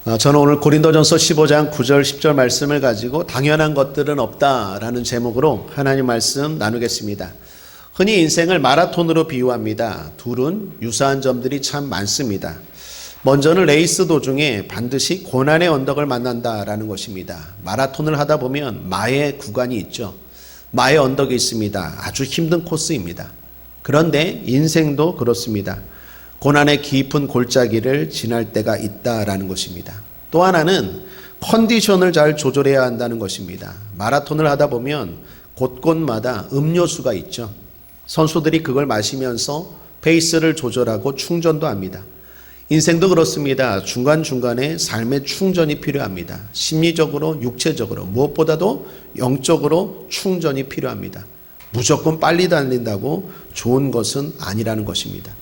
저는 오늘 고린도전서 15장 9절 10절 말씀을 가지고 당연한 것들은 없다라는 제목으로 하나님 말씀 나누겠습니다. 흔히 인생을 마라톤으로 비유합니다. 둘은 유사한 점들이 참 많습니다. 먼저는 레이스 도중에 반드시 고난의 언덕을 만난다라는 것입니다. 마라톤을 하다 보면 마의 구간이 있죠. 마의 언덕이 있습니다. 아주 힘든 코스입니다. 그런데 인생도 그렇습니다. 고난의 깊은 골짜기를 지날 때가 있다라는 것입니다. 또 하나는 컨디션을 잘 조절해야 한다는 것입니다. 마라톤을 하다 보면 곳곳마다 음료수가 있죠. 선수들이 그걸 마시면서 페이스를 조절하고 충전도 합니다. 인생도 그렇습니다. 중간중간에 삶의 충전이 필요합니다. 심리적으로, 육체적으로, 무엇보다도 영적으로 충전이 필요합니다. 무조건 빨리 달린다고 좋은 것은 아니라는 것입니다.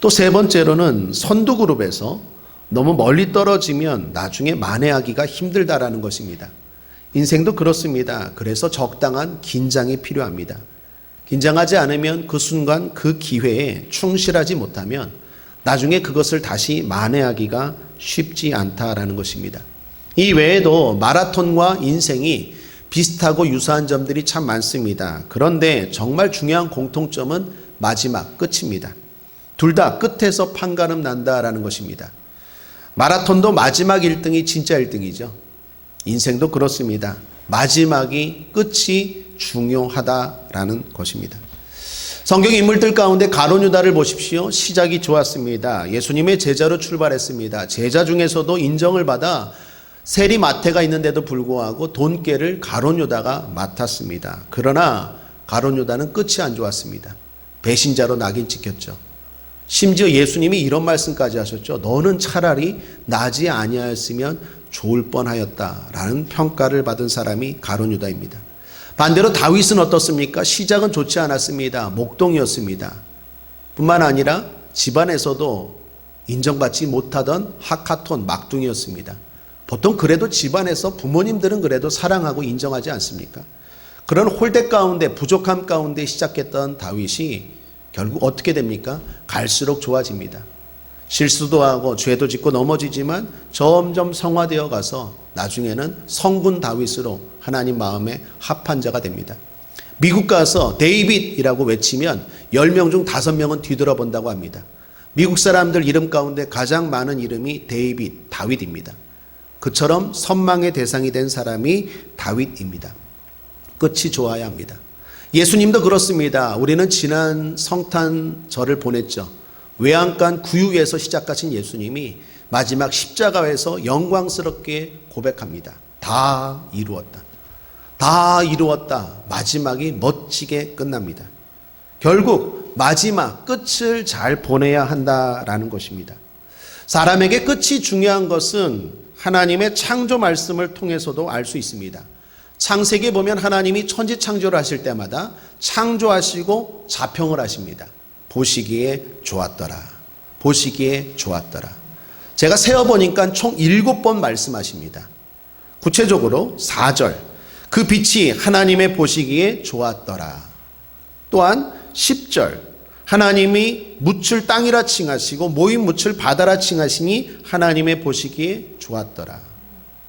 또 세 번째로는 선두그룹에서 너무 멀리 떨어지면 나중에 만회하기가 힘들다라는 것입니다. 인생도 그렇습니다. 그래서 적당한 긴장이 필요합니다. 긴장하지 않으면 그 순간 그 기회에 충실하지 못하면 나중에 그것을 다시 만회하기가 쉽지 않다라는 것입니다. 이 외에도 마라톤과 인생이 비슷하고 유사한 점들이 참 많습니다. 그런데 정말 중요한 공통점은 마지막 끝입니다. 둘 다 끝에서 판가름 난다라는 것입니다. 마라톤도 마지막 1등이 진짜 1등이죠. 인생도 그렇습니다. 마지막이 끝이 중요하다라는 것입니다. 성경 인물들 가운데 가룟 유다를 보십시오. 시작이 좋았습니다. 예수님의 제자로 출발했습니다. 제자 중에서도 인정을 받아 세리 마태가 있는데도 불구하고 돈깨를 가룟 유다가 맡았습니다. 그러나 가룟 유다는 끝이 안 좋았습니다. 배신자로 낙인 찍혔죠. 심지어 예수님이 이런 말씀까지 하셨죠. 너는 차라리 나지 아니하였으면 좋을 뻔하였다라는 평가를 받은 사람이 가룟 유다입니다. 반대로 다윗은 어떻습니까? 시작은 좋지 않았습니다. 목동이었습니다. 뿐만 아니라 집안에서도 인정받지 못하던 하카톤 막둥이였습니다. 보통 그래도 집안에서 부모님들은 그래도 사랑하고 인정하지 않습니까? 그런 홀대 가운데 부족함 가운데 시작했던 다윗이 결국 어떻게 됩니까? 갈수록 좋아집니다. 실수도 하고 죄도 짓고 넘어지지만 점점 성화되어 가서 나중에는 성군 다윗으로 하나님 마음에 합한 자가 됩니다. 미국 가서 데이빗이라고 외치면 10명 중 5명은 뒤돌아본다고 합니다. 미국 사람들 이름 가운데 가장 많은 이름이 데이빗, 다윗입니다. 그처럼 선망의 대상이 된 사람이 다윗입니다. 끝이 좋아야 합니다. 예수님도 그렇습니다. 우리는 지난 성탄절을 보냈죠. 외양간 구유에서 시작하신 예수님이 마지막 십자가에서 영광스럽게 고백합니다. 다 이루었다. 다 이루었다. 마지막이 멋지게 끝납니다. 결국 마지막 끝을 잘 보내야 한다라는 것입니다. 사람에게 끝이 중요한 것은 하나님의 창조 말씀을 통해서도 알 수 있습니다. 창세기에 보면 하나님이 천지 창조를 하실 때마다 창조하시고 자평을 하십니다. 보시기에 좋았더라. 보시기에 좋았더라. 제가 세어보니까 총 7번 말씀하십니다. 구체적으로 4절. 그 빛이 하나님의 보시기에 좋았더라. 또한 10절. 하나님이 묻을 땅이라 칭하시고 모인 묻을 바다라 칭하시니 하나님의 보시기에 좋았더라.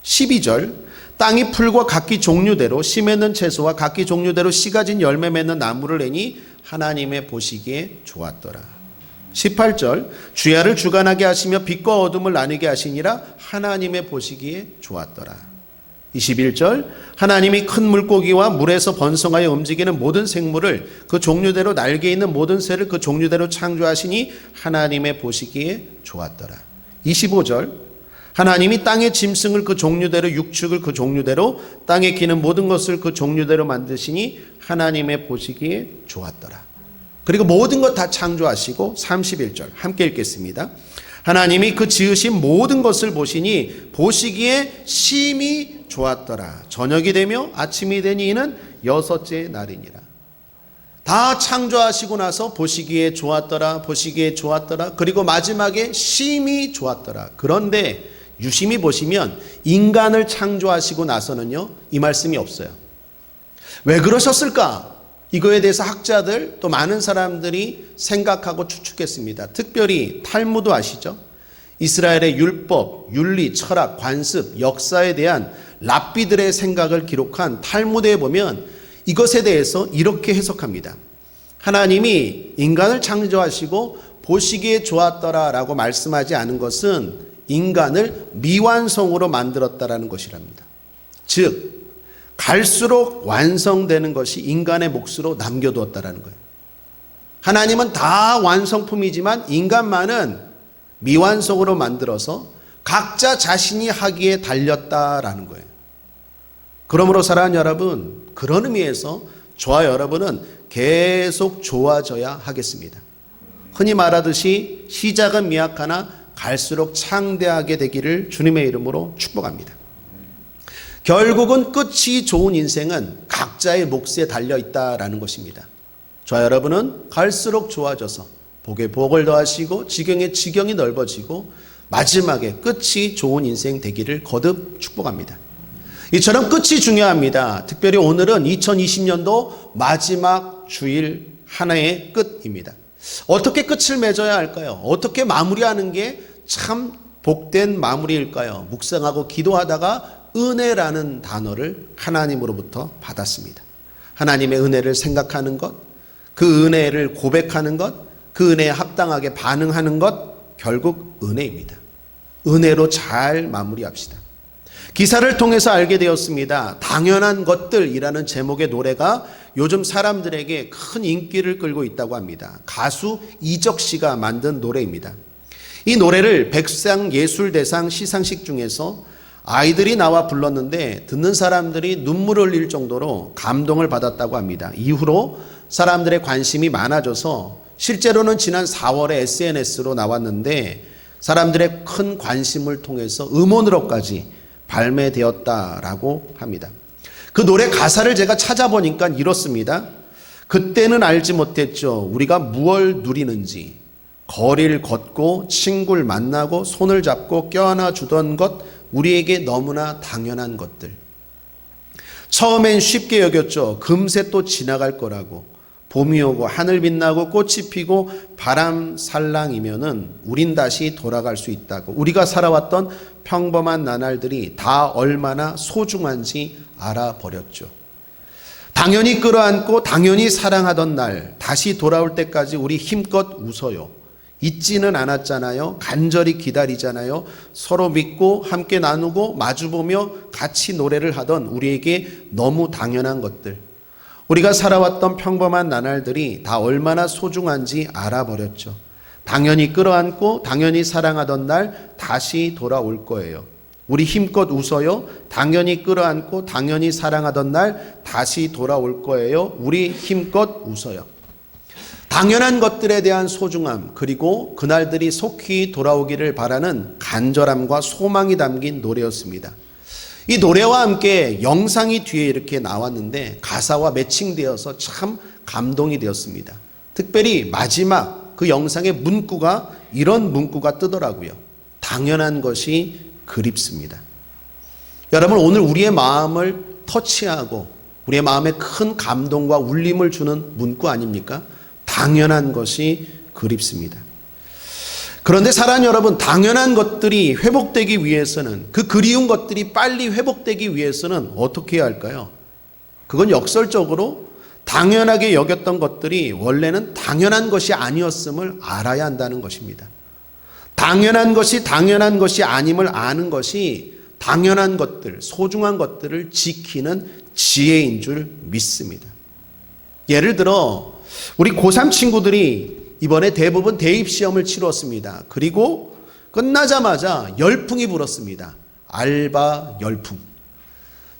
12절. 땅이 풀과 각기 종류대로 씨 맺는 채소와 각기 종류대로 씨가 진 열매 맺는 나무를 내니 하나님의 보시기에 좋았더라. 18절. 주야를 주관하게 하시며 빛과 어둠을 나누게 하시니라 하나님의 보시기에 좋았더라. 21절. 하나님이 큰 물고기와 물에서 번성하여 움직이는 모든 생물을 그 종류대로 날개 있는 모든 새를 그 종류대로 창조하시니 하나님의 보시기에 좋았더라. 25절. 하나님이 땅의 짐승을 그 종류대로 육축을 그 종류대로 땅에 기는 모든 것을 그 종류대로 만드시니 하나님의 보시기에 좋았더라. 그리고 모든 것 다 창조하시고 31절 함께 읽겠습니다. 하나님이 그 지으신 모든 것을 보시니 보시기에 심히 좋았더라. 저녁이 되며 아침이 되니 이는 6째 날이니라. 다 창조하시고 나서 보시기에 좋았더라. 보시기에 좋았더라. 그리고 마지막에 심히 좋았더라. 그런데 유심히 보시면 인간을 창조하시고 나서는요, 이 말씀이 없어요. 왜 그러셨을까? 이거에 대해서 학자들 또 많은 사람들이 생각하고 추측했습니다. 특별히 탈무드 아시죠? 이스라엘의 율법, 윤리, 철학, 관습, 역사에 대한 랍비들의 생각을 기록한 탈무드에 보면 이것에 대해서 이렇게 해석합니다. 하나님이 인간을 창조하시고 보시기에 좋았더라라고 말씀하지 않은 것은 인간을 미완성으로 만들었다라는 것이랍니다. 즉 갈수록 완성되는 것이 인간의 몫으로 남겨두었다라는 거예요. 하나님은 다 완성품이지만 인간만은 미완성으로 만들어서 각자 자신이 하기에 달렸다라는 거예요. 그러므로 사랑하는 여러분, 그런 의미에서 저와 여러분은 계속 좋아져야 하겠습니다. 흔히 말하듯이 시작은 미약하나 갈수록 창대하게 되기를 주님의 이름으로 축복합니다. 결국은 끝이 좋은 인생은 각자의 몫에 달려있다라는 것입니다. 저와 여러분은 갈수록 좋아져서 복에 복을 더하시고 지경에 지경이 넓어지고 마지막에 끝이 좋은 인생 되기를 거듭 축복합니다. 이처럼 끝이 중요합니다. 특별히 오늘은 2020년도 마지막 주일 하나의 끝입니다. 어떻게 끝을 맺어야 할까요? 어떻게 마무리하는 게 참 복된 마무리일까요? 묵상하고 기도하다가 은혜라는 단어를 하나님으로부터 받았습니다. 하나님의 은혜를 생각하는 것, 그 은혜를 고백하는 것, 그 은혜에 합당하게 반응하는 것, 결국 은혜입니다. 은혜로 잘 마무리합시다. 기사를 통해서 알게 되었습니다. 당연한 것들이라는 제목의 노래가 요즘 사람들에게 큰 인기를 끌고 있다고 합니다. 가수 이적 씨가 만든 노래입니다. 이 노래를 백상예술대상 시상식 중에서 아이들이 나와 불렀는데 듣는 사람들이 눈물을 흘릴 정도로 감동을 받았다고 합니다. 이후로 사람들의 관심이 많아져서 실제로는 지난 4월에 SNS로 나왔는데 사람들의 큰 관심을 통해서 음원으로까지 발매되었다라고 합니다. 그 노래 가사를 제가 찾아보니까 이렇습니다. 그때는 알지 못했죠. 우리가 무얼 누리는지. 거리를 걷고 친구를 만나고 손을 잡고 껴안아 주던 것, 우리에게 너무나 당연한 것들. 처음엔 쉽게 여겼죠. 금세 또 지나갈 거라고. 봄이 오고 하늘 빛나고 꽃이 피고 바람 살랑이면은 우린 다시 돌아갈 수 있다고. 우리가 살아왔던 평범한 나날들이 다 얼마나 소중한지 알아버렸죠. 당연히 끌어안고 당연히 사랑하던 날 다시 돌아올 때까지 우리 힘껏 웃어요. 잊지는 않았잖아요. 간절히 기다리잖아요. 서로 믿고 함께 나누고 마주보며 같이 노래를 하던 우리에게 너무 당연한 것들. 우리가 살아왔던 평범한 나날들이 다 얼마나 소중한지 알아버렸죠. 당연히 끌어안고 당연히 사랑하던 날 다시 돌아올 거예요. 우리 힘껏 웃어요. 당연히 끌어안고 당연히 사랑하던 날 다시 돌아올 거예요. 우리 힘껏 웃어요. 당연한 것들에 대한 소중함, 그리고 그날들이 속히 돌아오기를 바라는 간절함과 소망이 담긴 노래였습니다. 이 노래와 함께 영상이 뒤에 이렇게 나왔는데 가사와 매칭되어서 참 감동이 되었습니다. 특별히 마지막 그 영상의 문구가 이런 문구가 뜨더라고요. 당연한 것이 그립습니다. 여러분, 오늘 우리의 마음을 터치하고 우리의 마음에 큰 감동과 울림을 주는 문구 아닙니까? 당연한 것이 그립습니다. 그런데 사랑하는 여러분, 당연한 것들이 회복되기 위해서는, 그 그리운 것들이 빨리 회복되기 위해서는 어떻게 해야 할까요? 그건 역설적으로 당연하게 여겼던 것들이 원래는 당연한 것이 아니었음을 알아야 한다는 것입니다. 당연한 것이 아님을 아는 것이 당연한 것들, 소중한 것들을 지키는 지혜인 줄 믿습니다. 예를 들어 우리 고3 친구들이 이번에 대부분 대입시험을 치렀습니다. 그리고 끝나자마자 열풍이 불었습니다. 알바 열풍.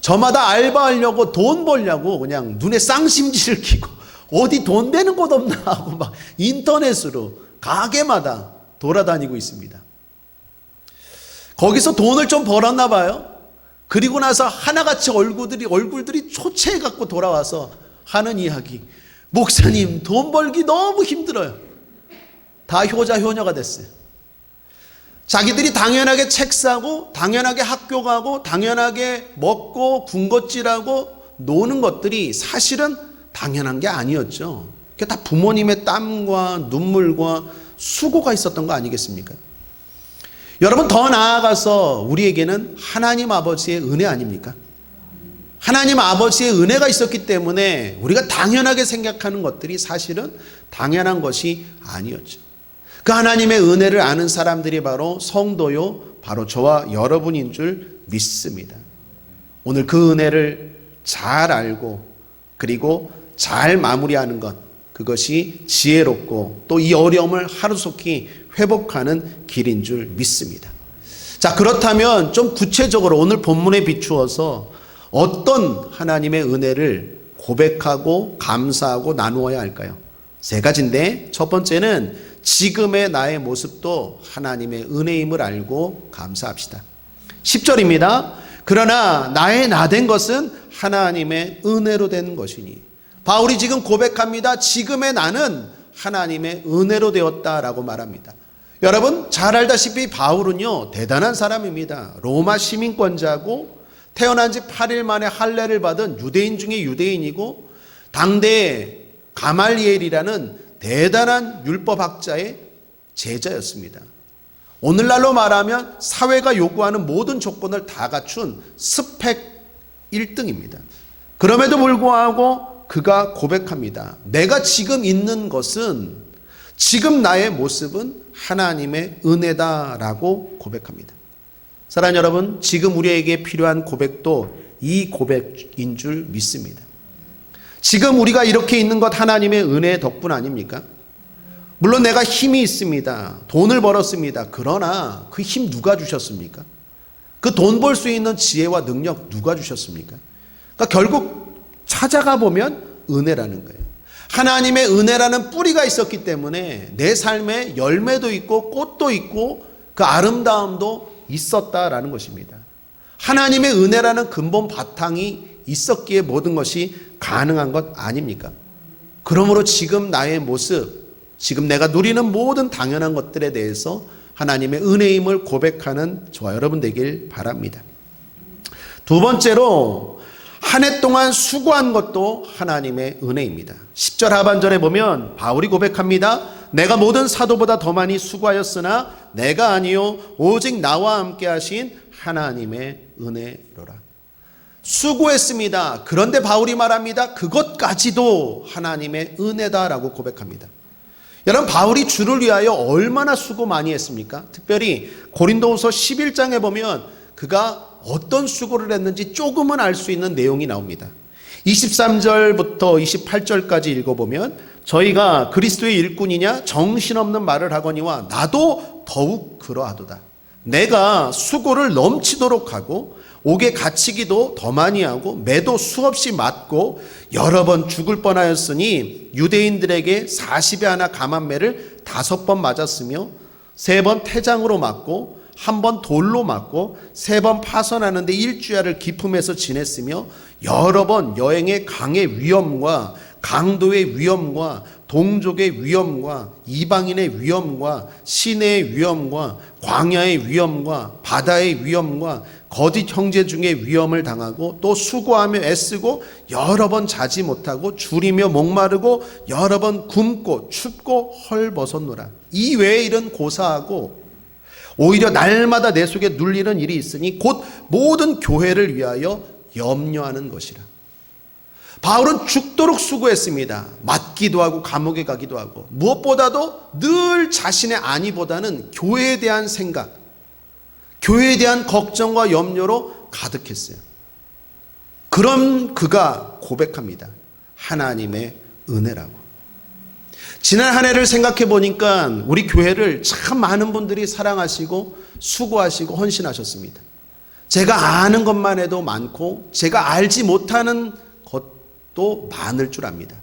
저마다 알바하려고 돈 벌려고 그냥 눈에 쌍심지를 끼고 어디 돈 되는 곳 없나 하고 막 인터넷으로 가게마다 돌아다니고 있습니다. 거기서 돈을 좀 벌었나 봐요. 그리고 나서 하나같이 얼굴들이 초췌해 갖고 돌아와서 하는 이야기. 목사님, 돈 벌기 너무 힘들어요. 다 효자 효녀가 됐어요. 자기들이 당연하게 책 사고 당연하게 학교 가고 당연하게 먹고 군것질하고 노는 것들이 사실은 당연한 게 아니었죠. 그게 다 부모님의 땀과 눈물과 수고가 있었던 거 아니겠습니까? 여러분, 더 나아가서 우리에게는 하나님 아버지의 은혜 아닙니까? 하나님 아버지의 은혜가 있었기 때문에 우리가 당연하게 생각하는 것들이 사실은 당연한 것이 아니었죠. 그 하나님의 은혜를 아는 사람들이 바로 성도요, 바로 저와 여러분인 줄 믿습니다. 오늘 그 은혜를 잘 알고 그리고 잘 마무리하는 것, 그것이 지혜롭고 또 이 어려움을 하루속히 회복하는 길인 줄 믿습니다. 자, 그렇다면 좀 구체적으로 오늘 본문에 비추어서 어떤 하나님의 은혜를 고백하고 감사하고 나누어야 할까요? 세 가지인데, 첫 번째는 지금의 나의 모습도 하나님의 은혜임을 알고 감사합시다. 10절입니다. 그러나 나의 나된 것은 하나님의 은혜로 된 것이니. 바울이 지금 고백합니다. 지금의 나는 하나님의 은혜로 되었다라고 말합니다. 여러분, 잘 알다시피 바울은요, 대단한 사람입니다. 로마 시민권자고 태어난 지 8일 만에 할례를 받은 유대인 중에 유대인이고 당대의 가말리엘이라는 대단한 율법학자의 제자였습니다. 오늘날로 말하면 사회가 요구하는 모든 조건을 다 갖춘 스펙 1등입니다. 그럼에도 불구하고 그가 고백합니다. 내가 지금 있는 것은, 지금 나의 모습은 하나님의 은혜다라고 고백합니다. 사랑하는 여러분, 지금 우리에게 필요한 고백도 이 고백인 줄 믿습니다. 지금 우리가 이렇게 있는 것 하나님의 은혜 덕분 아닙니까? 물론 내가 힘이 있습니다. 돈을 벌었습니다. 그러나 그 힘 누가 주셨습니까? 그 돈 벌 수 있는 지혜와 능력 누가 주셨습니까? 그러니까 결국 찾아가 보면 은혜라는 거예요. 하나님의 은혜라는 뿌리가 있었기 때문에 내 삶에 열매도 있고 꽃도 있고 그 아름다움도 있었다라는 것입니다. 하나님의 은혜라는 근본 바탕이 있었기에 모든 것이 가능한 것 아닙니까? 그러므로 지금 나의 모습, 지금 내가 누리는 모든 당연한 것들에 대해서 하나님의 은혜임을 고백하는 저와 여러분 되길 바랍니다. 두 번째로, 한 해 동안 수고한 것도 하나님의 은혜입니다. 10절 하반절에 보면 바울이 고백합니다. 내가 모든 사도보다 더 많이 수고하였으나 내가 아니요 오직 나와 함께 하신 하나님의 은혜로라. 수고했습니다. 그런데 바울이 말합니다. 그것까지도 하나님의 은혜다라고 고백합니다. 여러분, 바울이 주를 위하여 얼마나 수고 많이 했습니까? 특별히 고린도후서 11장에 보면 그가 어떤 수고를 했는지 조금은 알 수 있는 내용이 나옵니다. 23절부터 28절까지 읽어보면 저희가 그리스도의 일꾼이냐 정신없는 말을 하거니와 나도 더욱 그러하도다. 내가 수고를 넘치도록 하고 옥에 갇히기도 더 많이 하고 매도 수없이 맞고 여러 번 죽을 뻔하였으니 유대인들에게 40에 하나 감한매를 5번 맞았으며 3번 태장으로 맞고 1번 돌로 맞고 3번 파선하는데 일주야를 기품에서 지냈으며 여러 번 여행의 강의 위험과 강도의 위험과 동족의 위험과 이방인의 위험과 시내의 위험과 광야의 위험과 바다의 위험과 거짓 형제 중에 위험을 당하고 또 수고하며 애쓰고 여러 번 자지 못하고 줄이며 목마르고 여러 번 굶고 춥고 헐벗었노라. 이 외의 일은 고사하고 오히려 날마다 내 속에 눌리는 일이 있으니 곧 모든 교회를 위하여 염려하는 것이라. 바울은 죽도록 수고했습니다. 맞기도 하고 감옥에 가기도 하고 무엇보다도 늘 자신의 안위보다는 교회에 대한 생각, 교회에 대한 걱정과 염려로 가득했어요. 그럼 그가 고백합니다. 하나님의 은혜라고. 지난 한 해를 생각해 보니까 우리 교회를 참 많은 분들이 사랑하시고 수고하시고 헌신하셨습니다. 제가 아는 것만 해도 많고 제가 알지 못하는 것도 많을 줄 압니다.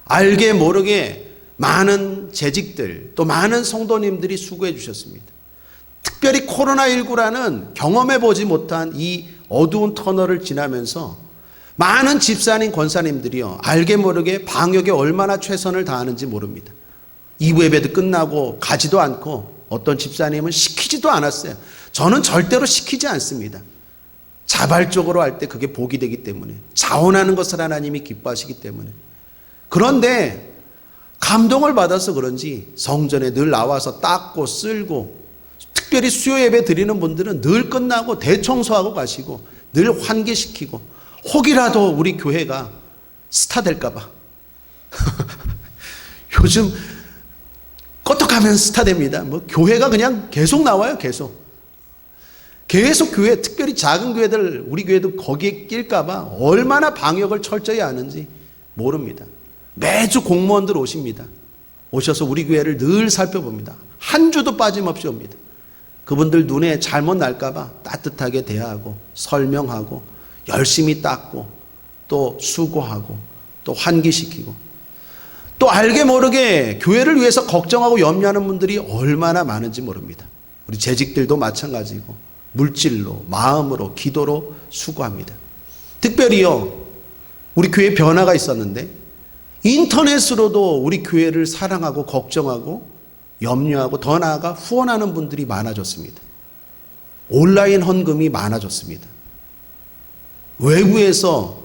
알게 모르게 많은 재직들 또 많은 성도님들이 수고해 주셨습니다. 특별히 코로나19라는 경험해 보지 못한 이 어두운 터널을 지나면서 많은 집사님, 권사님들이요, 알게 모르게 방역에 얼마나 최선을 다하는지 모릅니다. 2부 예배도 끝나고 가지도 않고 어떤 집사님은 시키지도 않았어요. 저는 절대로 시키지 않습니다. 자발적으로 할 때 그게 복이 되기 때문에, 자원하는 것을 하나님이 기뻐하시기 때문에. 그런데 감동을 받아서 그런지 성전에 늘 나와서 닦고 쓸고, 특별히 수요 예배 드리는 분들은 늘 끝나고 대청소하고 가시고 늘 환기시키고 혹이라도 우리 교회가 스타 될까봐 요즘 껐떡하면 스타 됩니다. 뭐 교회가 그냥 계속 나와요. 계속 교회, 특별히 작은 교회들, 우리 교회도 거기에 낄까봐 얼마나 방역을 철저히 하는지 모릅니다. 매주 공무원들 오십니다. 오셔서 우리 교회를 늘 살펴봅니다. 한 주도 빠짐없이 옵니다. 그분들 눈에 잘못 날까봐 따뜻하게 대하고 설명하고 열심히 닦고 또 수고하고 또 환기시키고 또 알게 모르게 교회를 위해서 걱정하고 염려하는 분들이 얼마나 많은지 모릅니다. 우리 재직들도 마찬가지고 물질로, 마음으로, 기도로 수고합니다. 특별히요, 우리 교회 변화가 있었는데 인터넷으로도 우리 교회를 사랑하고 걱정하고 염려하고 더 나아가 후원하는 분들이 많아졌습니다. 온라인 헌금이 많아졌습니다. 외부에서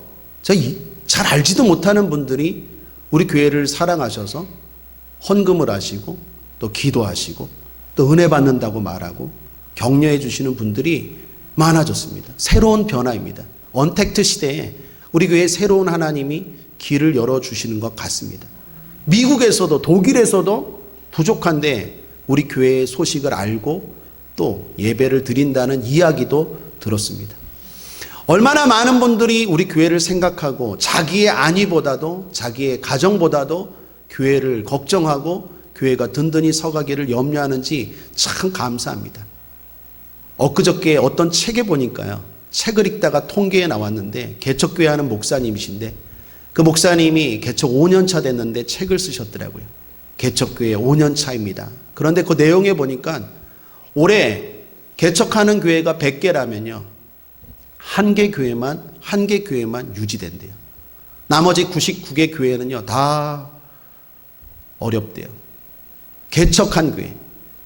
잘 알지도 못하는 분들이 우리 교회를 사랑하셔서 헌금을 하시고 또 기도하시고 또 은혜 받는다고 말하고 격려해 주시는 분들이 많아졌습니다. 새로운 변화입니다. 언택트 시대에 우리 교회에 새로운 하나님이 길을 열어주시는 것 같습니다. 미국에서도 독일에서도 부족한데 우리 교회의 소식을 알고 또 예배를 드린다는 이야기도 들었습니다. 얼마나 많은 분들이 우리 교회를 생각하고 자기의 안위보다도 자기의 가정보다도 교회를 걱정하고 교회가 든든히 서가기를 염려하는지 참 감사합니다. 엊그저께 어떤 책에 보니까요, 책을 읽다가 통계에 나왔는데 개척교회 하는 목사님이신데 그 목사님이 개척 5년 차 됐는데 책을 쓰셨더라고요. 개척교회 5년 차입니다. 그런데 그 내용에 보니까 올해 개척하는 교회가 100개라면요 한 개 교회만 유지된대요. 나머지 99개 교회는요 다 어렵대요. 개척한 교회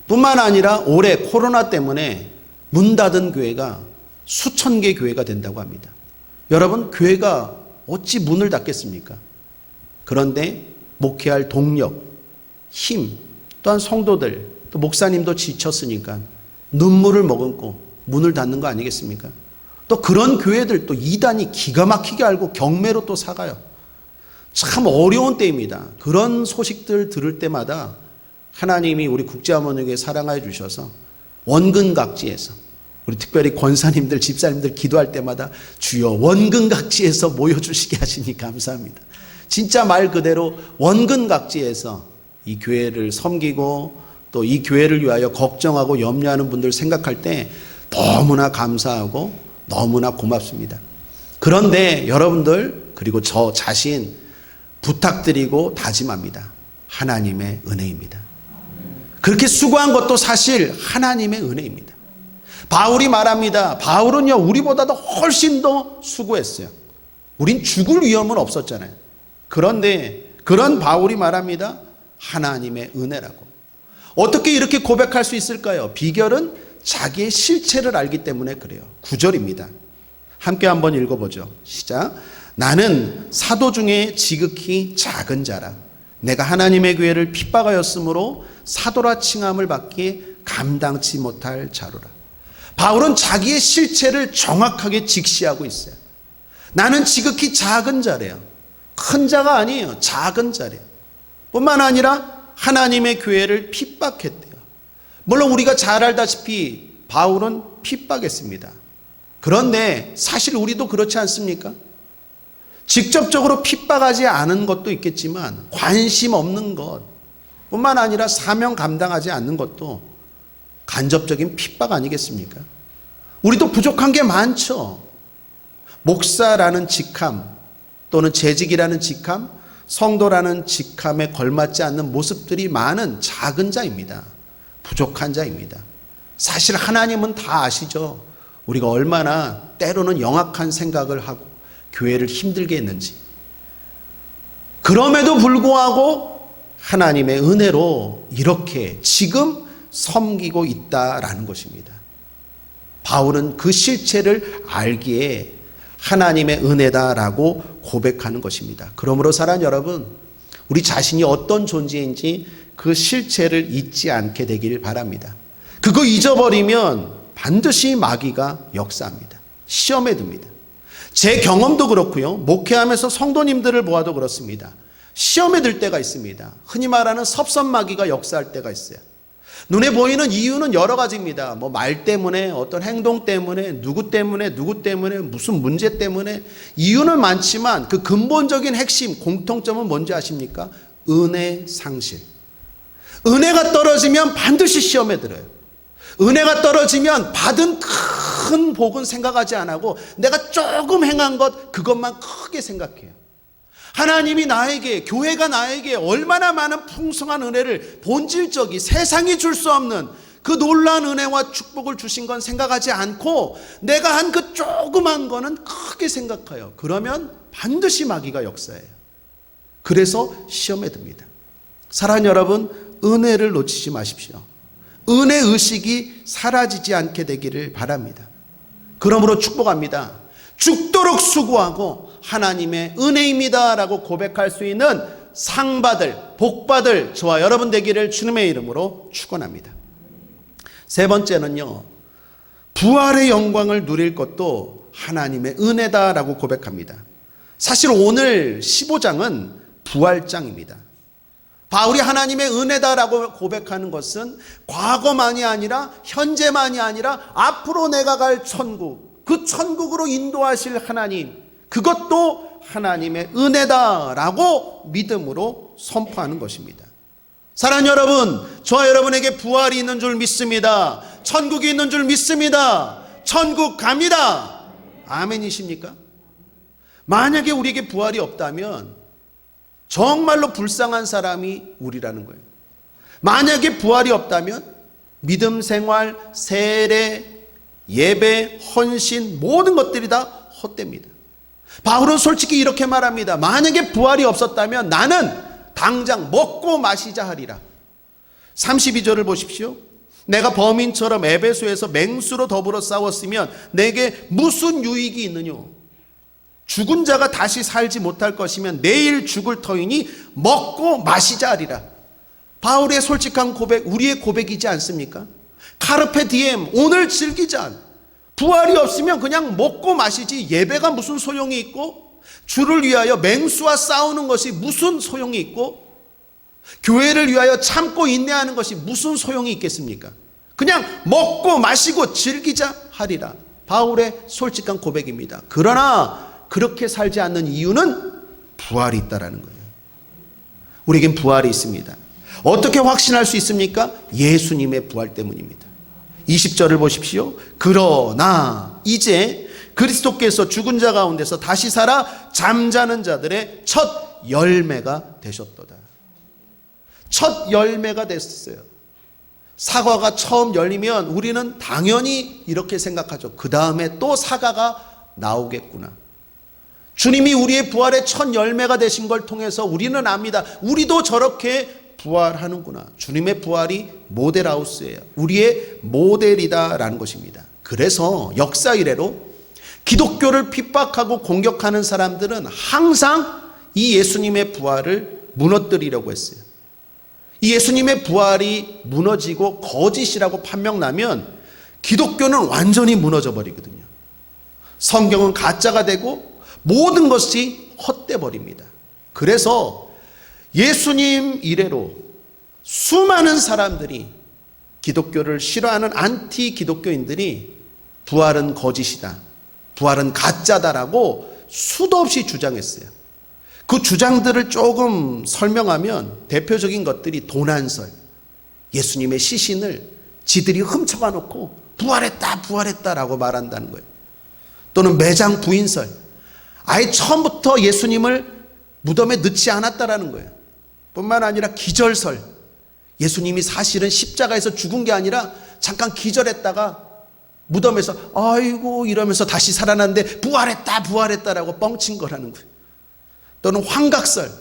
뿐만 아니라 올해 코로나 때문에 문 닫은 교회가 수천 개 교회가 된다고 합니다. 여러분, 교회가 어찌 문을 닫겠습니까? 그런데 목회할 동력, 힘, 또한 성도들, 또 목사님도 지쳤으니까 눈물을 머금고 문을 닫는 거 아니겠습니까? 또 그런 교회들 또 이단이 기가 막히게 알고 경매로 또 사가요. 참 어려운 때입니다. 그런 소식들 들을 때마다 하나님이 우리 국제아모니교회 사랑하여 주셔서 원근각지에서 우리 특별히 권사님들, 집사님들 기도할 때마다 주여 원근각지에서 모여주시게 하시니 감사합니다. 진짜 말 그대로 원근각지에서 이 교회를 섬기고 또 이 교회를 위하여 걱정하고 염려하는 분들 생각할 때 너무나 감사하고 너무나 고맙습니다. 그런데 여러분들 그리고 저 자신 부탁드리고 다짐합니다. 하나님의 은혜입니다. 그렇게 수고한 것도 사실 하나님의 은혜입니다. 바울이 말합니다. 바울은요 우리보다도 훨씬 더 수고했어요. 우린 죽을 위험은 없었잖아요. 그런데 그런 바울이 말합니다. 하나님의 은혜라고. 어떻게 이렇게 고백할 수 있을까요? 비결은 자기의 실체를 알기 때문에 그래요. 9절입니다. 함께 한번 읽어보죠. 시작. 나는 사도 중에 지극히 작은 자라. 내가 하나님의 교회를 핍박하였으므로 사도라 칭함을 받기에 감당치 못할 자로라. 바울은 자기의 실체를 정확하게 직시하고 있어요. 나는 지극히 작은 자래요. 큰 자가 아니에요. 작은 자래요. 뿐만 아니라 하나님의 교회를 핍박했대요. 물론 우리가 잘 알다시피 바울은 핍박했습니다. 그런데 사실 우리도 그렇지 않습니까? 직접적으로 핍박하지 않은 것도 있겠지만 관심 없는 것 뿐만 아니라 사명 감당하지 않는 것도 간접적인 핍박 아니겠습니까? 우리도 부족한 게 많죠. 목사라는 직함 또는 재직이라는 직함, 성도라는 직함에 걸맞지 않는 모습들이 많은 작은 자입니다. 부족한 자입니다. 사실 하나님은 다 아시죠. 우리가 얼마나 때로는 영악한 생각을 하고 교회를 힘들게 했는지. 그럼에도 불구하고 하나님의 은혜로 이렇게 지금 섬기고 있다라는 것입니다. 바울은 그 실체를 알기에 하나님의 은혜다라고 고백하는 것입니다. 그러므로 사랑하는 여러분, 우리 자신이 어떤 존재인지 그 실체를 잊지 않게 되길 바랍니다. 그거 잊어버리면 반드시 마귀가 역사합니다. 시험에 듭니다. 제 경험도 그렇고요. 목회하면서 성도님들을 보아도 그렇습니다. 시험에 들 때가 있습니다. 흔히 말하는 섭섭마귀가 역사할 때가 있어요. 눈에 보이는 이유는 여러 가지입니다. 뭐 말 때문에, 어떤 행동 때문에, 누구 때문에, 무슨 문제 때문에 이유는 많지만 그 근본적인 핵심, 공통점은 뭔지 아십니까? 은혜 상실. 은혜가 떨어지면 반드시 시험에 들어요. 은혜가 떨어지면 받은 큰 복은 생각하지 않고 내가 조금 행한 것, 그것만 크게 생각해요. 하나님이 나에게, 교회가 나에게 얼마나 많은 풍성한 은혜를, 본질적이 세상이 줄 수 없는 그 놀라운 은혜와 축복을 주신 건 생각하지 않고 내가 한 그 조그만 거는 크게 생각해요. 그러면 반드시 마귀가 역사해요. 그래서 시험에 듭니다. 사랑하는 여러분, 은혜를 놓치지 마십시오. 은혜 의식이 사라지지 않게 되기를 바랍니다. 그러므로 축복합니다. 죽도록 수고하고 하나님의 은혜입니다 라고 고백할 수 있는 상받을, 복받을 저와 여러분 되기를 주님의 이름으로 축원합니다. 세 번째는요, 부활의 영광을 누릴 것도 하나님의 은혜다라고 고백합니다. 사실 오늘 15장은 부활장입니다. 바울이 하나님의 은혜다라고 고백하는 것은 과거만이 아니라 현재만이 아니라 앞으로 내가 갈 천국, 그 천국으로 인도하실 하나님, 그것도 하나님의 은혜다라고 믿음으로 선포하는 것입니다. 사랑하는 여러분, 저와 여러분에게 부활이 있는 줄 믿습니다. 천국이 있는 줄 믿습니다. 천국 갑니다. 아멘이십니까? 만약에 우리에게 부활이 없다면 정말로 불쌍한 사람이 우리라는 거예요. 만약에 부활이 없다면 믿음 생활, 세례, 예배, 헌신 모든 것들이 다 헛됩니다. 바울은 솔직히 이렇게 말합니다. 만약에 부활이 없었다면 나는 당장 먹고 마시자 하리라. 32절을 보십시오. 내가 범인처럼 에베소에서 맹수로 더불어 싸웠으면 내게 무슨 유익이 있느냐. 죽은 자가 다시 살지 못할 것이면 내일 죽을 터이니 먹고 마시자 하리라. 바울의 솔직한 고백, 우리의 고백이지 않습니까? 카르페 디엠, 오늘 즐기자. 부활이 없으면 그냥 먹고 마시지 예배가 무슨 소용이 있고, 주를 위하여 맹수와 싸우는 것이 무슨 소용이 있고, 교회를 위하여 참고 인내하는 것이 무슨 소용이 있겠습니까? 그냥 먹고 마시고 즐기자 하리라. 바울의 솔직한 고백입니다. 그러나 그렇게 살지 않는 이유는 부활이 있다라는 거예요. 우리에겐 부활이 있습니다. 어떻게 확신할 수 있습니까? 예수님의 부활 때문입니다. 20절을 보십시오. 그러나 이제 그리스도께서 죽은 자 가운데서 다시 살아 잠자는 자들의 첫 열매가 되셨도다. 첫 열매가 됐어요. 사과가 처음 열리면 우리는 당연히 이렇게 생각하죠. 그 다음에 또 사과가 나오겠구나. 주님이 우리의 부활의 첫 열매가 되신 걸 통해서 우리는 압니다. 우리도 저렇게 부활하는구나. 주님의 부활이 모델하우스예요. 우리의 모델이다라는 것입니다. 그래서 역사 이래로 기독교를 핍박하고 공격하는 사람들은 항상 이 예수님의 부활을 무너뜨리려고 했어요. 이 예수님의 부활이 무너지고 거짓이라고 판명나면 기독교는 완전히 무너져 버리거든요. 성경은 가짜가 되고 모든 것이 헛돼 버립니다. 그래서 예수님 이래로 수많은 사람들이, 기독교를 싫어하는 안티 기독교인들이 부활은 거짓이다, 부활은 가짜다라고 수도 없이 주장했어요. 그 주장들을 조금 설명하면 대표적인 것들이 도난설, 예수님의 시신을 지들이 훔쳐가 놓고 부활했다 부활했다라고 말한다는 거예요. 또는 매장 부인설, 아예 처음부터 예수님을 무덤에 넣지 않았다라는 거예요. 뿐만 아니라 기절설, 예수님이 사실은 십자가에서 죽은 게 아니라 잠깐 기절했다가 무덤에서 아이고 이러면서 다시 살아났는데 부활했다 부활했다라고 뻥친 거라는 거예요. 또는 환각설,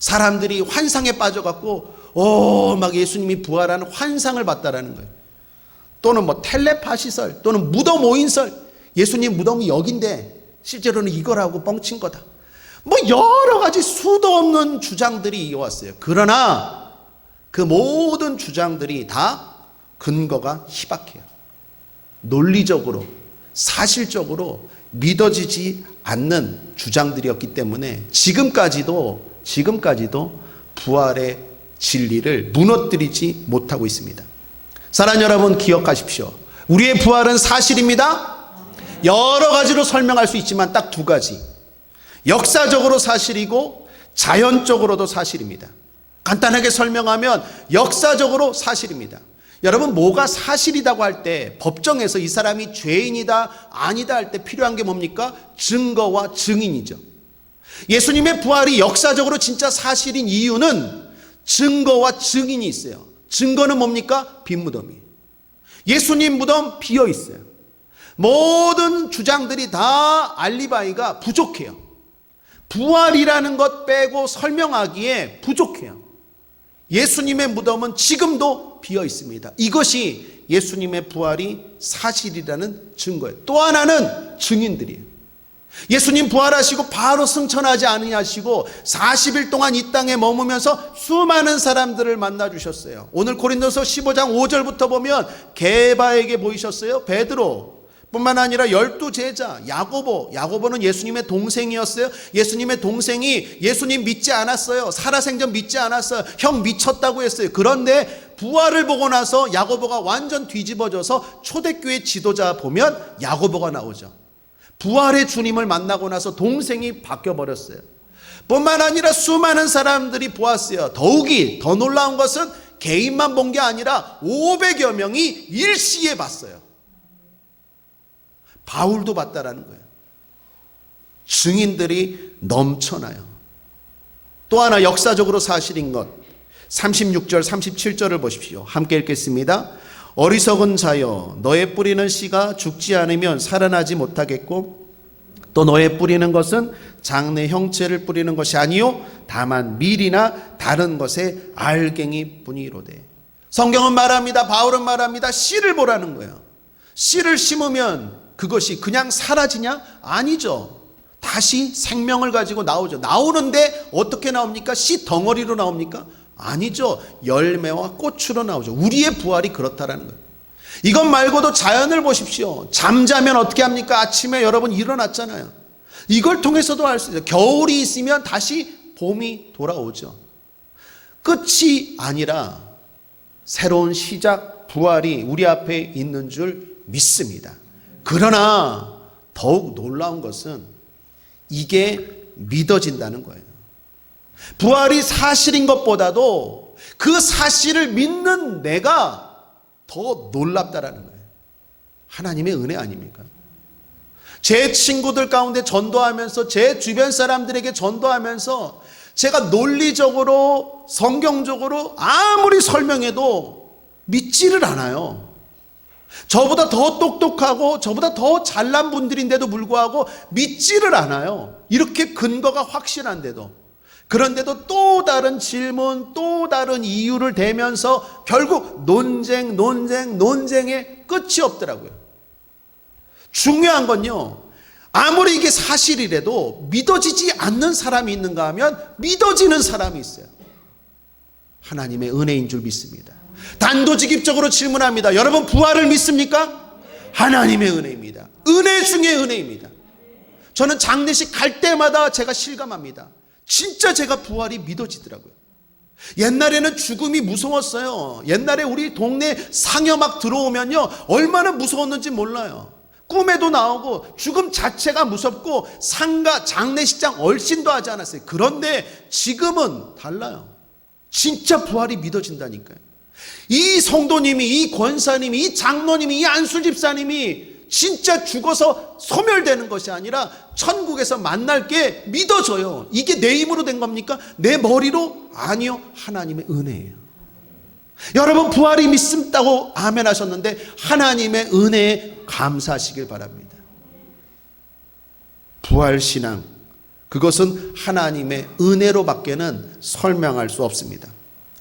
사람들이 환상에 빠져갖고 막 예수님이 부활하는 환상을 봤다라는 거예요. 또는 뭐 텔레파시설, 또는 무덤 오인설, 예수님 무덤이 여긴데 실제로는 이거라고 뻥친 거다. 뭐 여러 가지 수도 없는 주장들이 이어왔어요. 그러나 그 모든 주장들이 다 근거가 희박해요. 논리적으로, 사실적으로 믿어지지 않는 주장들이었기 때문에 지금까지도 부활의 진리를 무너뜨리지 못하고 있습니다. 사랑하는 여러분, 기억하십시오. 우리의 부활은 사실입니다. 여러 가지로 설명할 수 있지만 딱 두 가지. 역사적으로 사실이고 자연적으로도 사실입니다. 간단하게 설명하면 역사적으로 사실입니다. 여러분, 뭐가 사실이라고 할 때 법정에서 이 사람이 죄인이다 아니다 할 때 필요한 게 뭡니까? 증거와 증인이죠. 예수님의 부활이 역사적으로 진짜 사실인 이유는 증거와 증인이 있어요. 증거는 뭡니까? 빈무덤이에요. 예수님 무덤 비어 있어요. 모든 주장들이 다 알리바이가 부족해요. 부활이라는 것 빼고 설명하기에 부족해요. 예수님의 무덤은 지금도 비어 있습니다. 이것이 예수님의 부활이 사실이라는 증거예요. 또 하나는 증인들이에요. 예수님 부활하시고 바로 승천하지 아니하시고 40일 동안 이 땅에 머무면서 수많은 사람들을 만나 주셨어요. 오늘 고린도서 15장 5절부터 보면 게바에게 보이셨어요. 베드로 뿐만 아니라 12제자 야고보는 예수님의 동생이었어요. 예수님의 동생이 예수님 믿지 않았어요. 살아생전 믿지 않았어요. 형 미쳤다고 했어요. 그런데 부활을 보고 나서 야고보가 완전 뒤집어져서 초대교회 지도자 보면 야고보가 나오죠. 부활의 주님을 만나고 나서 동생이 바뀌어버렸어요. 뿐만 아니라 수많은 사람들이 보았어요. 더욱이 더 놀라운 것은 개인만 본 게 아니라 500여 명이 일시에 봤어요. 바울도 봤다라는 거예요. 증인들이 넘쳐나요. 또 하나 역사적으로 사실인 것 36절 37절을 보십시오. 함께 읽겠습니다. 어리석은 자여, 너의 뿌리는 씨가 죽지 않으면 살아나지 못하겠고 또 너의 뿌리는 것은 장래 형체를 뿌리는 것이 아니요 다만 밀이나 다른 것의 알갱이 뿐이로되. 성경은 말합니다. 바울은 말합니다. 씨를 보라는 거예요. 씨를 심으면 그것이 그냥 사라지냐? 아니죠. 다시 생명을 가지고 나오죠. 나오는데 어떻게 나옵니까? 씨 덩어리로 나옵니까? 아니죠. 열매와 꽃으로 나오죠. 우리의 부활이 그렇다라는 거예요. 이것 말고도 자연을 보십시오. 잠자면 어떻게 합니까? 아침에 여러분 일어났잖아요. 이걸 통해서도 알 수 있어요. 겨울이 있으면 다시 봄이 돌아오죠. 끝이 아니라 새로운 시작, 부활이 우리 앞에 있는 줄 믿습니다. 그러나 더욱 놀라운 것은 이게 믿어진다는 거예요. 부활이 사실인 것보다도 그 사실을 믿는 내가 더 놀랍다라는 거예요. 하나님의 은혜 아닙니까? 제 친구들 가운데 전도하면서 제 주변 사람들에게 전도하면서 제가 논리적으로 성경적으로 아무리 설명해도 믿지를 않아요. 저보다 더 똑똑하고 저보다 더 잘난 분들인데도 불구하고 믿지를 않아요. 이렇게 근거가 확실한데도. 그런데도 또 다른 질문, 또 다른 이유를 대면서 결국 논쟁에 끝이 없더라고요. 중요한 건요, 아무리 이게 사실이라도 믿어지지 않는 사람이 있는가 하면 믿어지는 사람이 있어요. 하나님의 은혜인 줄 믿습니다. 단도직입적으로 질문합니다. 여러분, 부활을 믿습니까? 하나님의 은혜입니다. 은혜 중에 은혜입니다. 저는 장례식 갈 때마다 제가 실감합니다. 진짜 제가 부활이 믿어지더라고요. 옛날에는 죽음이 무서웠어요. 옛날에 우리 동네 상여 막 들어오면요, 얼마나 무서웠는지 몰라요. 꿈에도 나오고 죽음 자체가 무섭고 상가 장례식장 얼씬도 하지 않았어요. 그런데 지금은 달라요. 진짜 부활이 믿어진다니까요. 이 성도님이, 이 권사님이, 이 장로님이, 이 안수집사님이 진짜 죽어서 소멸되는 것이 아니라 천국에서 만날 게 믿어져요. 이게 내 힘으로 된 겁니까? 내 머리로? 아니요. 하나님의 은혜예요. 여러분, 부활이 믿습다고 아멘 하셨는데 하나님의 은혜에 감사하시길 바랍니다. 부활신앙, 그것은 하나님의 은혜로 밖에는 설명할 수 없습니다.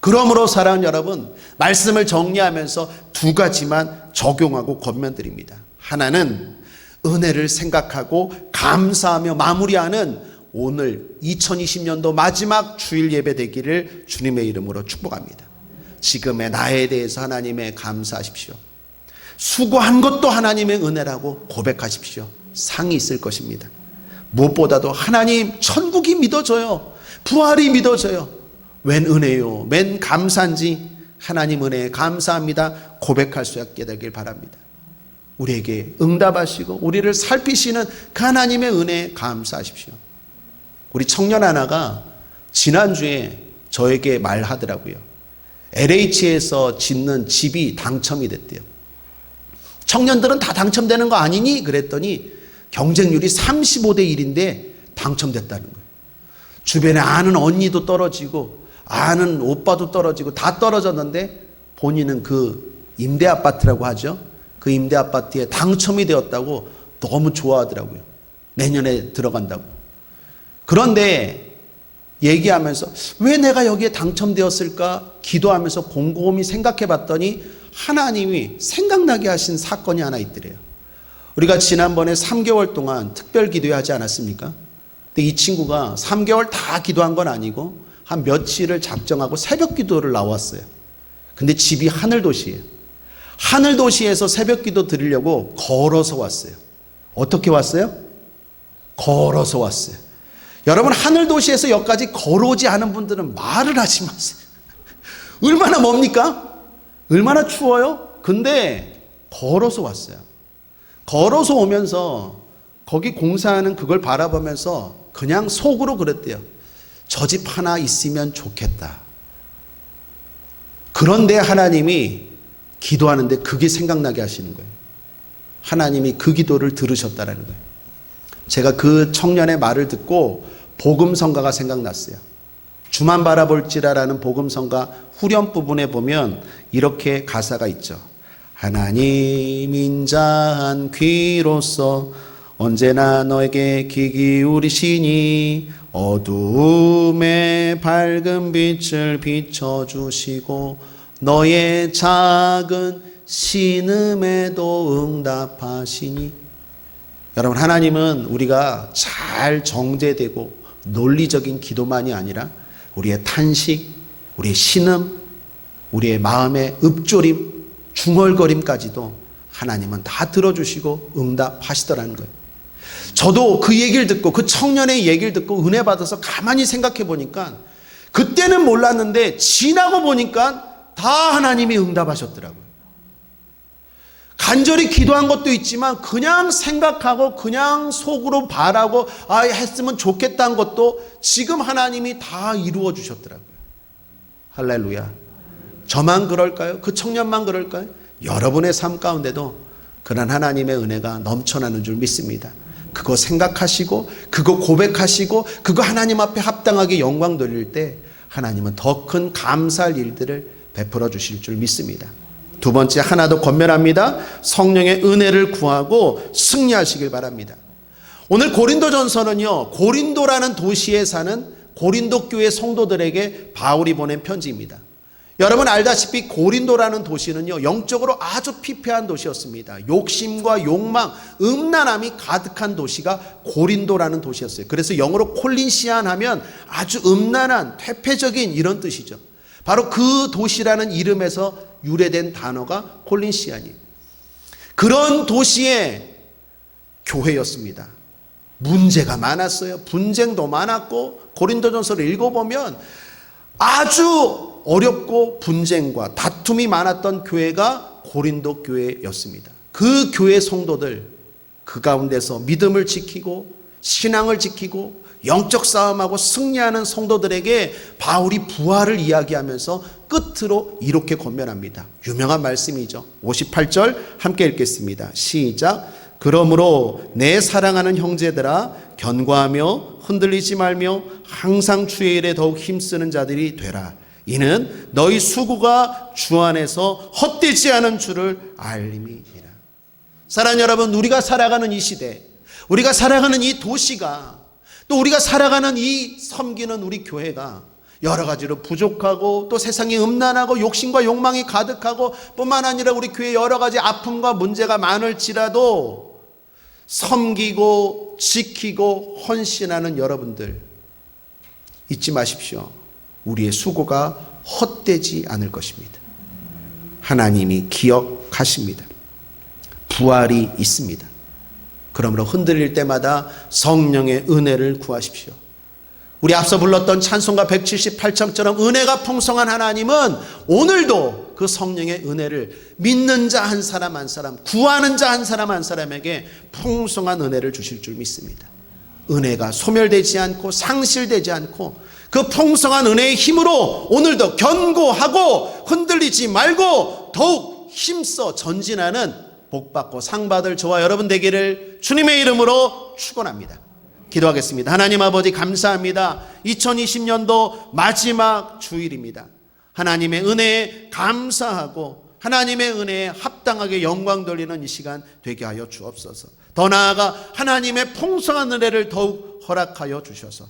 그러므로 사랑하는 여러분, 말씀을 정리하면서 두 가지만 적용하고 권면드립니다. 하나는 은혜를 생각하고 감사하며 마무리하는 오늘 2020년도 마지막 주일 예배 되기를 주님의 이름으로 축복합니다. 지금의 나에 대해서 하나님의 감사하십시오. 수고한 것도 하나님의 은혜라고 고백하십시오. 상이 있을 것입니다. 무엇보다도 하나님 천국이 믿어져요. 부활이 믿어져요. 웬 은혜요, 웬 감사인지 하나님 은혜에 감사합니다 고백할 수 있게 되길 바랍니다. 우리에게 응답하시고 우리를 살피시는 그 하나님의 은혜에 감사하십시오. 우리 청년 하나가 지난주에 저에게 말하더라고요. LH에서 짓는 집이 당첨이 됐대요. 청년들은 다 당첨되는 거 아니니? 그랬더니 경쟁률이 35대 1인데 당첨됐다는 거예요. 주변에 아는 언니도 떨어지고 아는 오빠도 떨어지고 다 떨어졌는데 본인은 그 임대 아파트라고 하죠. 그 임대 아파트에 당첨이 되었다고 너무 좋아하더라고요. 내년에 들어간다고. 그런데 얘기하면서 왜 내가 여기에 당첨되었을까 기도하면서 곰곰이 생각해 봤더니 하나님이 생각나게 하신 사건이 하나 있더래요. 우리가 지난번에 3개월 동안 특별 기도하지 않았습니까? 근데 이 친구가 3개월 다 기도한 건 아니고 한 며칠을 작정하고 새벽 기도를 나왔어요. 근데 집이 하늘도시예요. 하늘도시에서 새벽 기도 드리려고 걸어서 왔어요. 어떻게 왔어요? 걸어서 왔어요. 여러분, 하늘도시에서 여기까지 걸어오지 않은 분들은 말을 하지 마세요. 얼마나 멉니까? 얼마나 추워요? 근데 걸어서 왔어요. 걸어서 오면서 거기 공사하는 그걸 바라보면서 그냥 속으로 그랬대요. 저 집 하나 있으면 좋겠다. 그런데 하나님이 기도하는데 그게 생각나게 하시는 거예요. 하나님이 그 기도를 들으셨다라는 거예요. 제가 그 청년의 말을 듣고 복음성가가 생각났어요. 주만 바라볼지라라는 복음성가 후렴 부분에 보면 이렇게 가사가 있죠. 하나님 인자한 귀로서 언제나 너에게 귀 기울이시니 어두움에 밝은 빛을 비춰주시고 너의 작은 신음에도 응답하시니. 여러분, 하나님은 우리가 잘 정제되고 논리적인 기도만이 아니라 우리의 탄식, 우리의 신음, 우리의 마음의 읊조림, 중얼거림까지도 하나님은 다 들어주시고 응답하시더라는 거예요. 저도 그 얘기를 듣고 그 청년의 얘기를 듣고 은혜 받아서 가만히 생각해 보니까 그때는 몰랐는데 지나고 보니까 다 하나님이 응답하셨더라고요. 간절히 기도한 것도 있지만 그냥 생각하고 그냥 속으로 바라고 했으면 좋겠다는 것도 지금 하나님이 다 이루어 주셨더라고요. 할렐루야. 저만 그럴까요? 그 청년만 그럴까요? 여러분의 삶 가운데도 그런 하나님의 은혜가 넘쳐나는 줄 믿습니다. 그거 생각하시고 그거 고백하시고 그거 하나님 앞에 합당하게 영광 돌릴 때 하나님은 더 큰 감사할 일들을 베풀어 주실 줄 믿습니다. 두 번째, 하나 더 권면합니다. 성령의 은혜를 구하고 승리하시길 바랍니다. 오늘 고린도전서는요, 고린도라는 도시에 사는 고린도 교회 성도들에게 바울이 보낸 편지입니다. 여러분 알다시피 고린도라는 도시는요, 영적으로 아주 피폐한 도시였습니다. 욕심과 욕망, 음란함이 가득한 도시가 고린도라는 도시였어요. 그래서 영어로 콜린시안 하면 아주 음란한 퇴폐적인 이런 뜻이죠. 바로 그 도시라는 이름에서 유래된 단어가 콜린시안이에요. 그런 도시의 교회였습니다. 문제가 많았어요. 분쟁도 많았고, 고린도전서를 읽어보면 아주 어렵고 분쟁과 다툼이 많았던 교회가 고린도 교회였습니다. 그 교회 성도들, 그 가운데서 믿음을 지키고 신앙을 지키고 영적 싸움하고 승리하는 성도들에게 바울이 부활을 이야기하면서 끝으로 이렇게 권면합니다. 유명한 말씀이죠. 58절 함께 읽겠습니다. 시작. 그러므로 내 사랑하는 형제들아, 견고하며 흔들리지 말며 항상 주의 일에 더욱 힘쓰는 자들이 되라. 이는 너희 수고가 주 안에서 헛되지 않은 줄을 알림이니라. 사랑하는 여러분, 우리가 살아가는 이 시대, 우리가 살아가는 이 도시가, 또 우리가 살아가는 이 섬기는 우리 교회가 여러 가지로 부족하고 또 세상이 음란하고 욕심과 욕망이 가득하고 뿐만 아니라 우리 교회에 여러 가지 아픔과 문제가 많을지라도 섬기고 지키고 헌신하는 여러분들 잊지 마십시오. 우리의 수고가 헛되지 않을 것입니다. 하나님이 기억하십니다. 부활이 있습니다. 그러므로 흔들릴 때마다 성령의 은혜를 구하십시오. 우리 앞서 불렀던 찬송가 178장처럼 은혜가 풍성한 하나님은 오늘도 그 성령의 은혜를 믿는 자 한 사람 한 사람, 구하는 자 한 사람 한 사람에게 풍성한 은혜를 주실 줄 믿습니다. 은혜가 소멸되지 않고 상실되지 않고 그 풍성한 은혜의 힘으로 오늘도 견고하고 흔들리지 말고 더욱 힘써 전진하는 복받고 상받을 저와 여러분 되기를 주님의 이름으로 축원합니다. 기도하겠습니다. 하나님 아버지 감사합니다. 2020년도 마지막 주일입니다. 하나님의 은혜에 감사하고 하나님의 은혜에 합당하게 영광 돌리는 이 시간 되게 하여 주옵소서. 더 나아가 하나님의 풍성한 은혜를 더욱 허락하여 주셔서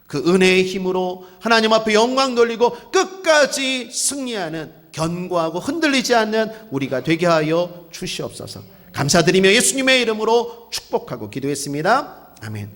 그 은혜의 힘으로 하나님 앞에 영광 돌리고 끝까지 승리하는 견고하고 흔들리지 않는 우리가 되게 하여 주시옵소서. 감사드리며 예수님의 이름으로 축복하고 기도했습니다. 아멘.